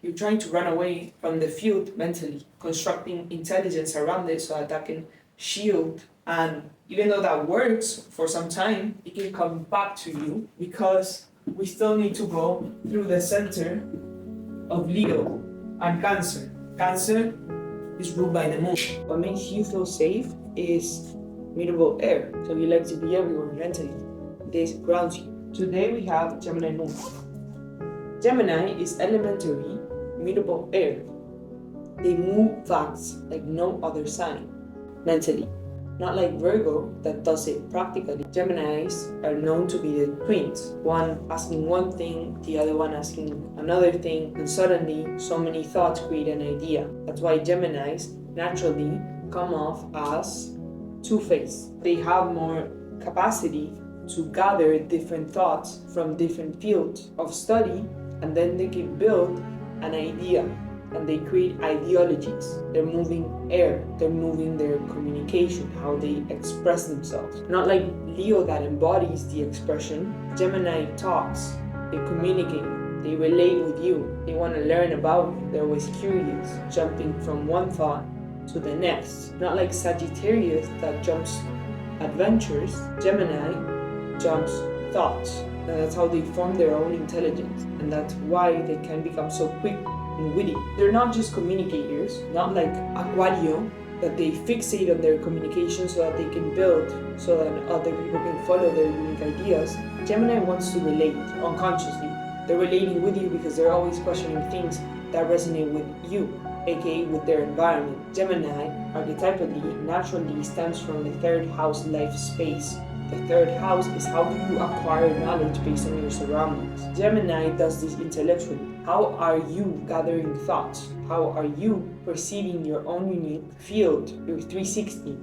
you're trying to run away from the field mentally, constructing intelligence around it so that can shield. And even though that works for some time, it can come back to you because we still need to go through the center of Leo and Cancer. Cancer is ruled by the moon. What makes you feel safe is mutable air. So you like to be everywhere mentally. This grounds you. Today we have Gemini moon. Gemini is elementary, mutable air. They move fast like no other sign, mentally. Not like Virgo that does it practically. Geminis are known to be the twins, one asking one thing, the other one asking another thing, and suddenly so many thoughts create an idea. That's why Geminis naturally come off as two-faced. They have more capacity to gather different thoughts from different fields of study, and then they can build an idea. And they create ideologies. They're moving air. They're moving their communication, how they express themselves. Not like Leo that embodies the expression. Gemini talks. They communicate. They relate with you. They want to learn about you. They're always curious, jumping from one thought to the next. Not like Sagittarius that jumps adventures. Gemini jumps thoughts. And that's how they form their own intelligence. And that's why they can become so quick and witty. They're not just communicators, not like Aquario, that they fixate on their communication so that they can build, so that other people can follow their unique ideas. Gemini wants to relate unconsciously. They're relating with you because they're always questioning things that resonate with you, aka with their environment. Gemini, archetypally, naturally stems from the third house life space. The third house is how do you acquire knowledge based on your surroundings. Gemini does this intellectually. How are you gathering thoughts? How are you perceiving your own unique field, your 360?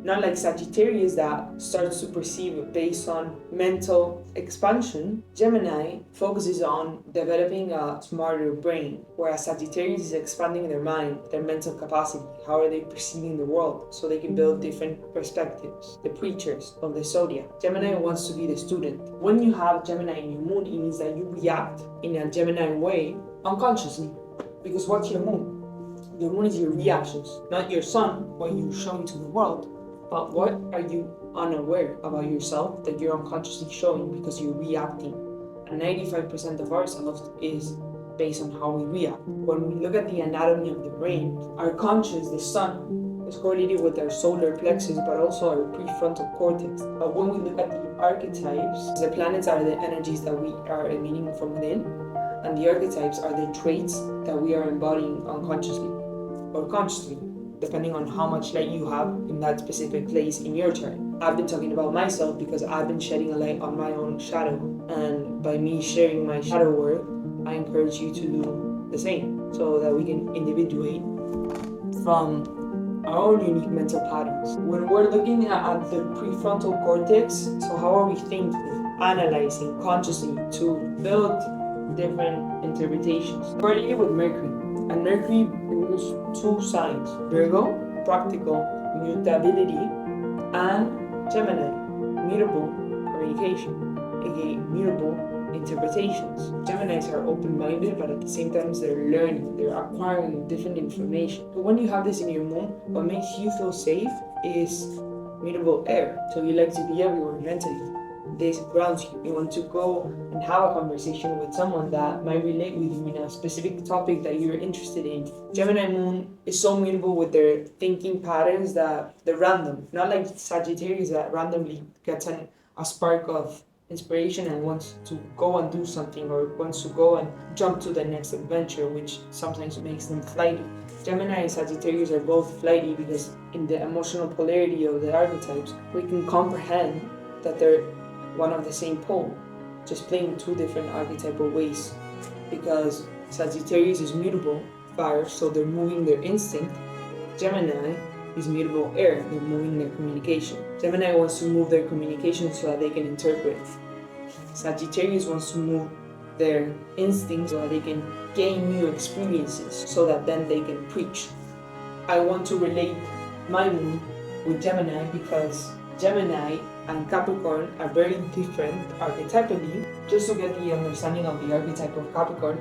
Not like Sagittarius that starts to perceive based on mental expansion. Gemini focuses on developing a smarter brain, whereas Sagittarius is expanding their mind, their mental capacity. How are they perceiving the world so they can build different perspectives? The preachers of the zodiac. Gemini wants to be the student. When you have Gemini in your moon, it means that you react in a Gemini way unconsciously. Because what's your moon? Your moon is your reactions, not your sun, what you show to the world. But what are you unaware about yourself that you're unconsciously showing because you're reacting? And 95% of ourselves is based on how we react. When we look at the anatomy of the brain, our conscious, the sun, is correlated with our solar plexus, but also our prefrontal cortex. But when we look at the archetypes, the planets are the energies that we are emitting from within, and the archetypes are the traits that we are embodying unconsciously or consciously, depending on how much light you have in that specific place in your chart. I've been talking about myself because I've been shedding a light on my own shadow. And by me sharing my shadow work, I encourage you to do the same so that we can individuate from our own unique mental patterns. When we're looking at the prefrontal cortex, so how are we thinking, analyzing consciously to build different interpretations? Correlated with Mercury. And Mercury rules two signs: Virgo, practical mutability, and Gemini, mutable communication, aka mutable interpretations. Geminis are open-minded, but at the same time they're learning, they're acquiring different information. But when you have this in your moon, what makes you feel safe is mutable air. So you like to be everywhere mentally. This grounds you. You want to go and have a conversation with someone that might relate with you in a specific topic that you're interested in. Gemini moon is so mutable with their thinking patterns that they're random. Not like Sagittarius that randomly gets a spark of inspiration and wants to go and do something or wants to go and jump to the next adventure, which sometimes makes them flighty. Gemini and Sagittarius are both flighty because in the emotional polarity of the archetypes, we can comprehend that they're one of the same pole, just playing two different archetypal ways. Because Sagittarius is mutable fire, so they're moving their instinct. Gemini is mutable air, they're moving their communication. Gemini wants to move their communication so that they can interpret. Sagittarius wants to move their instincts so that they can gain new experiences, so that then they can preach. I want to relate my moon with Gemini because Gemini and Capricorn are very different archetypally. Just to get the understanding of the archetype of Capricorn,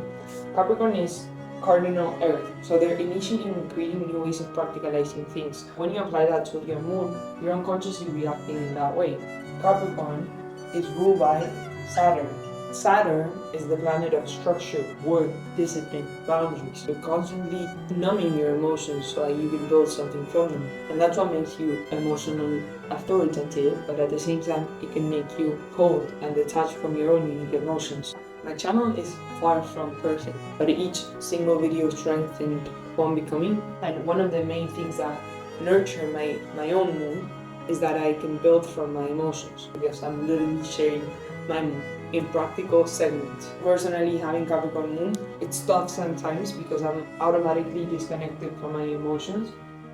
Capricorn is cardinal Earth, so they're initiating and creating new ways of practicalizing things. When you apply that to your moon, you're unconsciously reacting in that way. Capricorn is ruled by Saturn. Saturn is the planet of structure, work, discipline, boundaries. You're constantly numbing your emotions so that you can build something from them. And that's what makes you emotionally authoritative, but at the same time, it can make you cold and detached from your own unique emotions. My channel is far from perfect, but each single video strengthened who I'm becoming. And one of the main things that nurture my own moon is that I can build from my emotions, because I'm literally sharing my moon in practical segments. Personally, having Capricorn moon, it's tough sometimes because I'm automatically disconnected from my emotions,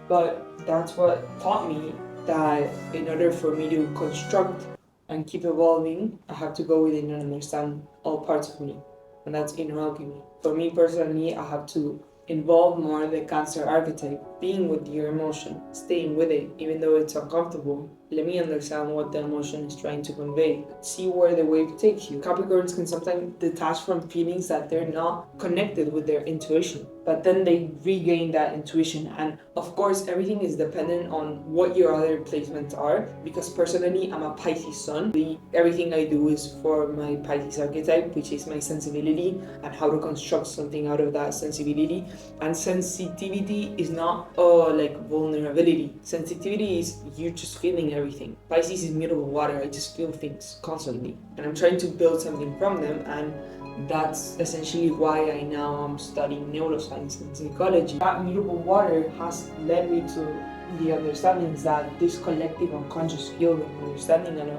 but that's what taught me that in order for me to construct and keep evolving, I have to go within and understand all parts of me, and that's inner alchemy. For me personally, I have to involve more the Cancer archetype, being with your emotion, staying with it, even though it's uncomfortable. Let me understand what the emotion is trying to convey. See where the wave takes you. Capricorns can sometimes detach from feelings that they're not connected with their intuition, but then they regain that intuition. And of course, everything is dependent on what your other placements are, because personally, I'm a Pisces sun. Everything I do is for my Pisces archetype, which is my sensibility and how to construct something out of that sensibility. And sensitivity is not like vulnerability. Sensitivity is you just feeling everything. Pisces is mutable water. I just feel things constantly, and I'm trying to build something from them. And that's essentially why I now am studying neuroscience and psychology. That mutable water has led me to the understandings that this collective unconscious field of understanding and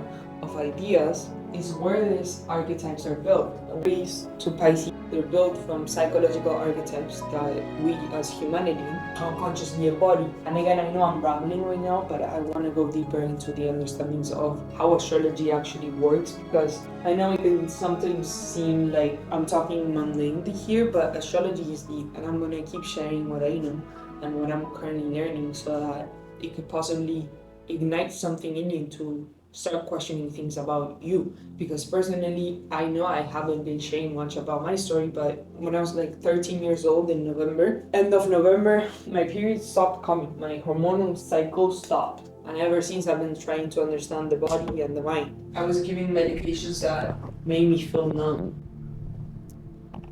of ideas is where these archetypes are built. Ways to Pisces, they're built from psychological archetypes that we as humanity unconsciously embody. And again, I know I'm rambling right now, but I want to go deeper into the understandings of how astrology actually works, because I know it can sometimes seem like I'm talking mundanely here, but astrology is deep, and I'm going to keep sharing what I know and what I'm currently learning so that it could possibly ignite something in you to start questioning things about you. Because personally, I know I haven't been sharing much about my story, but when I was like 13 years old in November, end of November, my period stopped coming. My hormonal cycle stopped. And ever since, I've been trying to understand the body and the mind. I was giving medications that made me feel numb.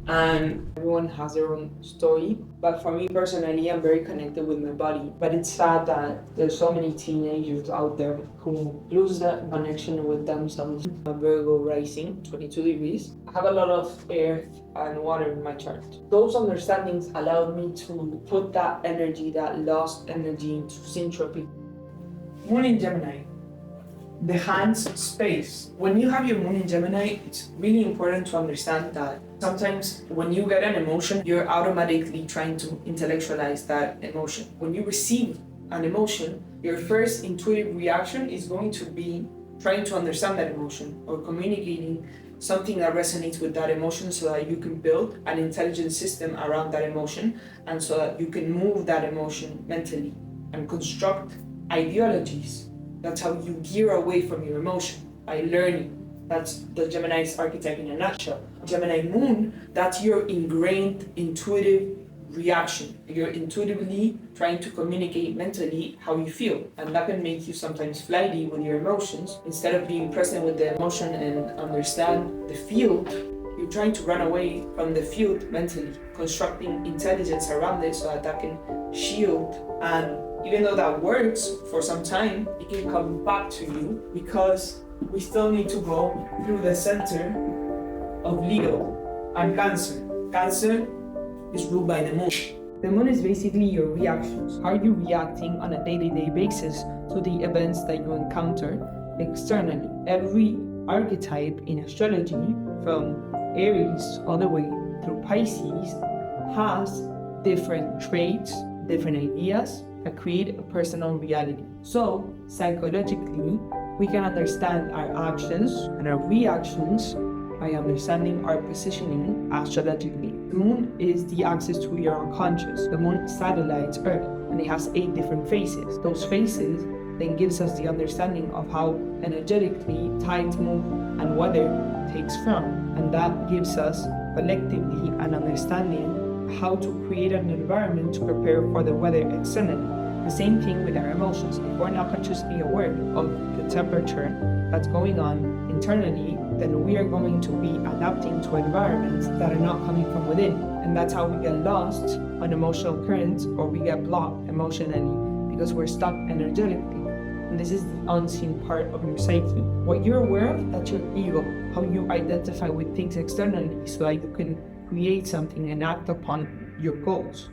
And everyone has their own story, but for me personally, I'm very connected with my body. But it's sad that there's so many teenagers out there who lose that connection with themselves. I'm Virgo rising, 22 degrees. I have a lot of earth and water in my chart. Those understandings allowed me to put that energy, that lost energy, into syntropy. Moon in Gemini. The hands space. When you have your moon in Gemini, it's really important to understand that sometimes when you get an emotion, you're automatically trying to intellectualize that emotion. When you receive an emotion, your first intuitive reaction is going to be trying to understand that emotion or communicating something that resonates with that emotion so that you can build an intelligent system around that emotion, and so that you can move that emotion mentally and construct ideologies. That's how you gear away from your emotion, by learning. That's the Gemini's archetype in a nutshell. Gemini moon, that's your ingrained intuitive reaction. You're intuitively trying to communicate mentally how you feel. And that can make you sometimes flighty with your emotions. Instead of being present with the emotion and understand the field, you're trying to run away from the field mentally, constructing intelligence around it so that that can shield. And even though that works for some time, it can come back to you, because we still need to go through the center of Leo and Cancer. Cancer is ruled by the moon. The moon is basically your reactions. How are you reacting on a day-to-day basis to the events that you encounter externally? Every archetype in astrology, from Aries all the way through Pisces, has different traits, different ideas that create a personal reality. So, psychologically, we can understand our actions and our reactions by understanding our positioning astrologically. The moon is the axis to your unconscious. The moon satellites Earth, and it has 8 different phases. Those phases then gives us the understanding of how energetically tides move and weather takes from, and that gives us collectively and understanding how to create an environment to prepare for the weather externally. The same thing with our emotions. If we're not consciously aware of the temperature that's going on internally, then we are going to be adapting to environments that are not coming from within. And that's how we get lost on emotional currents, or we get blocked emotionally because we're stuck energetically. And this is the unseen part of your psyche. What you're aware of, that's your ego, how you identify with things externally so that you can create something and act upon your goals,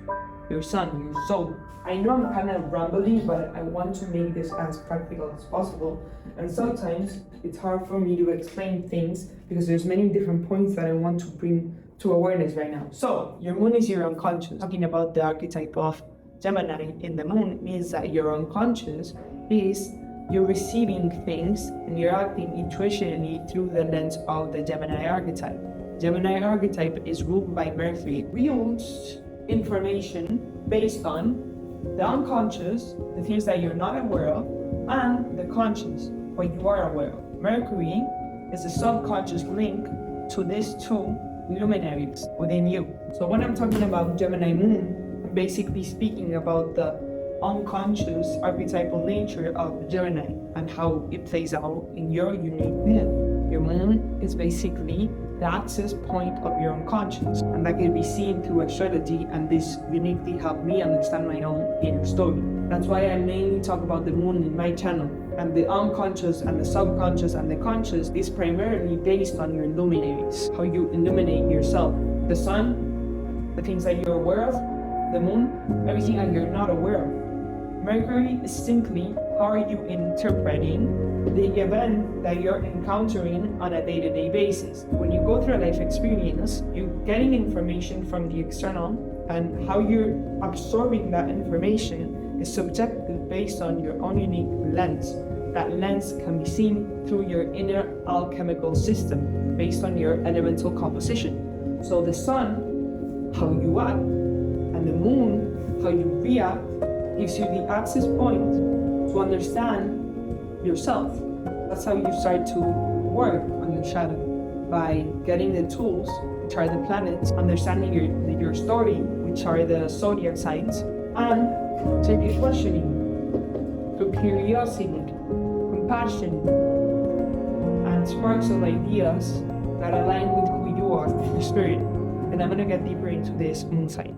your sun, your soul. I know I'm kind of rambling, but I want to make this as practical as possible. And sometimes it's hard for me to explain things because there's many different points that I want to bring to awareness right now. So your moon is your unconscious. Talking about the archetype of Gemini in the moon means that your unconscious is you're receiving things and you're acting intuitionally through the lens of the Gemini archetype. Gemini archetype is ruled by Mercury. We use information based on the unconscious, the things that you're not aware of, and the conscious, what you are aware of. Mercury is a subconscious link to these two luminaries within you. So when I'm talking about Gemini moon, I'm basically speaking about the unconscious archetypal nature of Gemini and how it plays out in your unique moon. Your moon is basically the access point of your unconscious, and that can be seen through astrology, and this uniquely helped me understand my own inner story. That's why I mainly talk about the moon in my channel, and the unconscious and the subconscious and the conscious is primarily based on your luminaries, how you illuminate yourself. The sun, the things that you're aware of, the moon, everything that you're not aware of. Mercury is simply how are you interpreting the event that you're encountering on a day-to-day basis. When you go through a life experience, you're getting information from the external, and how you're absorbing that information is subjective based on your own unique lens. That lens can be seen through your inner alchemical system based on your elemental composition. So the sun, how you act, and the moon, how you react, gives you the access point to understand yourself. That's how you start to work on your shadow, by getting the tools, which are the planets, understanding your story, which are the zodiac signs, and take questioning through curiosity, compassion, and sparks of ideas that align with who you are, your spirit. And I'm gonna get deeper into this moon sign.